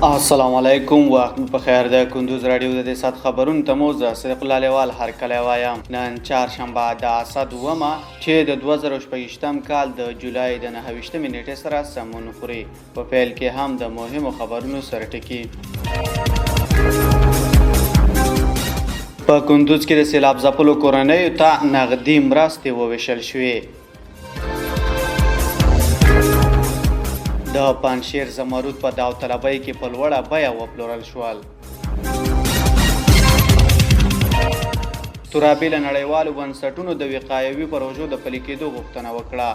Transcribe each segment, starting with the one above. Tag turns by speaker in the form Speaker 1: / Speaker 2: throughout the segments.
Speaker 1: السلام علیکم وخت په خیر د کندوز رادیو د سات خبرون تموز صدق الله لیوال هر کله وایم نن چهارشنبه د اسد ومه چې د 2018 کال د جولای د 29 نیټه سره سمون خوري په پیل کې هم د مهمو خبرونو سره ټکی په کندوز کې د سیلاب ځپلو کورنیو ته نغدي مرستې وویشل شوې د پنجشیر زمرود په داوطلبۍ کې په لوړه بیه وپلورل شول. ترابې له نړیوالو بنسټونو د وقایوي پروژو د پلي کېدو غوښتنه وکړه.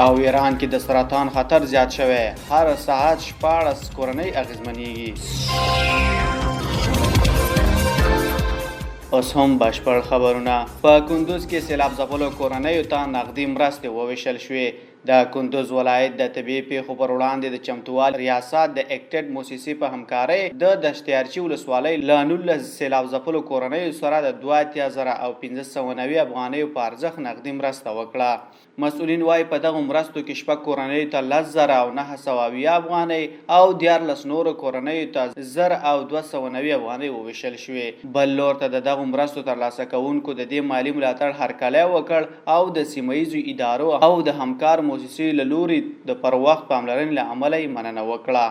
Speaker 1: او ایران کې د سرطان خطر زیات شوی، هر ساعت 14 کورنۍ اغېزمنېږي. اوس هم بشپړ خبرونه. په کندوز کې سیلاب ځپلو کورنیو ته نغدي مرستې وویشل شوې. د کندوز ولایت د طبیعي پیښو پر وړاندې د چمتووالي ریاست د اکټډ موسسې په همکارۍ د دشتیارچي ولسوالۍ له 19 سیلاب ځپلو کورنیو سره د 2590 افغانیو په ارزښت نغدي مرسته وکړه. مسؤلین وايي په دغه مرستو کې شپږ کورنیو ته 10,970 افغانۍ او 14 نورو کورنیو ته 1,290 افغانۍ وویشل شوې. بل لور ته د دغه مرستو ترلاسه کوونکو د دې مالي ملاتړ هرکلی وکړ او د سیمه ییزو ادارو او د همکار موسسې له لوري د پر وخت پاملرنې له امله یې مننه وکړه.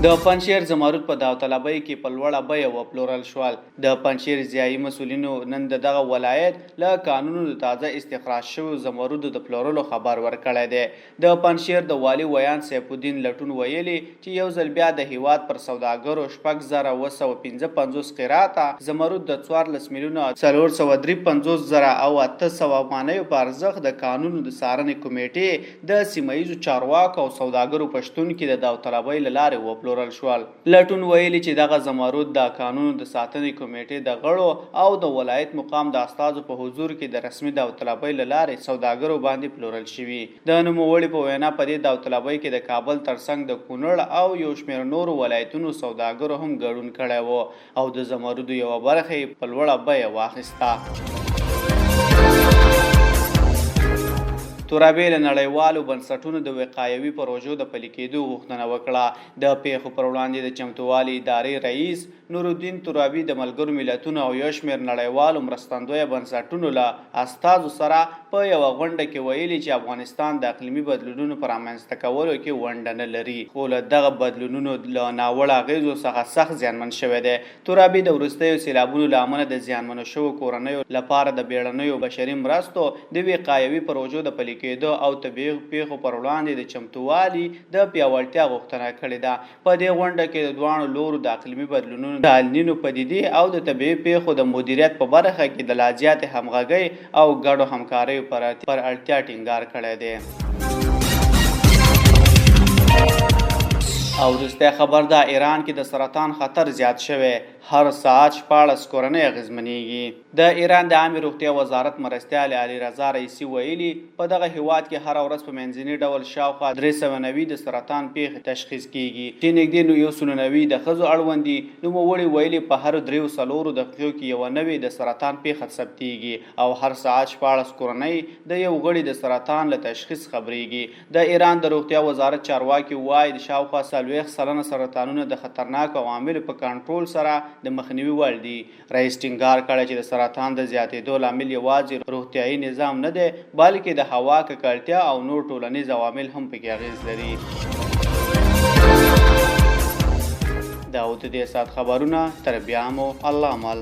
Speaker 1: د پنجشیر زمرود په داوطلبۍ کې په لوړه بیه وپلورل شول. د پنجشیر ځایي مسؤلینو نن دغه ولایت له کانونو د تازه استخراج شویو زمرودو د پلورلو خبر ورکړی دی. د پنجشیر د والي ویان سیف الدین لټون ویلي چې یو ځل بیا د هیواد پر سوداګرو 6,955 قیراته زمرود د 14,453,000 او 800 افغانیو په ارزښت د کانونو د څارنې کمیټې د سیمه ییزو چارواکو او سوداګرو په شتون کې د داوطلبۍ له لارې وپلورل شول. لټون ویلي چې دغه زمرود د قانون د ساتنې کمیټې د غړو او د ولایت مقام د استازو په حضور کې د رسمي داوطلبۍ له لارې سوداګرو باندې پلورل شوي. د نوموړي په وینا په دې داوطلبۍ کې د کابل ترڅنګ د کونړ او یو شمېر نورو ولایتونو سوداګرو هم ګډون کړی و او د زمرودو یوه برخه یې په لوړه بیه واخیسته. ترابې له نړیوالو بنسټونو د وقایوي پروژو د پلي کېدو غوښتنه وکړه. د پیښو پر وړاندې د چمتووالي ادارې رئیس نورالدین ترابي د ملګرو ملتونو او یو شمېر نړیوالو مرستندویه بنسټونو له استازو سره په یوه غونډه کې ویلي چې افغانستان د اقلیمي بدلونونو په رامنځته کولو کې ونډه نه لري، خو له دغه بدلونونو له ناوړه اغېزو څخه سخت زیانمن شوی دی. ترابي د وروستیو سیلابونو له امله د زیانمنو شویو کورنیو لپاره د بیړنیو بشري مرستو د وقایوي پروژو د پلي کېدو او طبیعي پیښو پر وړاندې د چمتووالي د پیاوړتیا غوښتنه کړې ده. په دې غونډه کې د دواړو لورو د اقلیمي بدلونونو د النینو پدیدې او د طبیعي پیښو د مدیریت په برخه کې د لا زیاتې همغږۍ او ګډو همکاریو پر اړتیا ټینګار کړی دی. او وروستی خبر ده، ایران کې د سرطان خطر زیات شوی، هر ساعت 14 کورنۍ اغېزمنېږي. د ایران د عامې روغتیا وزارت مرستیال علیرضا رئیسي ویلي په دغه هیواد کې هره ورځ په منځني ډول شاوخوا 390 د سرطان پیښې تشخیص کیږي چې نږدې 190 د ښځو اړوند دي. نوموړي ویلي په هر 3 دقیقو کې یوه نوې د سرطان پیښه ثبتېږي او هر ساعت 14 کورنۍ د یو غړي د سرطان له تشخیص خبرېږي. د ایران د روغتیا وزارت چارواکي وایي د شاوخوا 40 سلنه سرطانونه د خطرناکو عواملو په کنټرول سره د مخنیوي وړ دي. رئیس ټینګار کړی چې د سرطان د زیاتېدو لامل یوازې روغتیایي نظام نه دی، بلکې د هوا ککړتیا او نور ټولنیز عوامل هم پکې اغېز لري. دا و د دې ساعت خبرونه. تر بیا مو الله مل.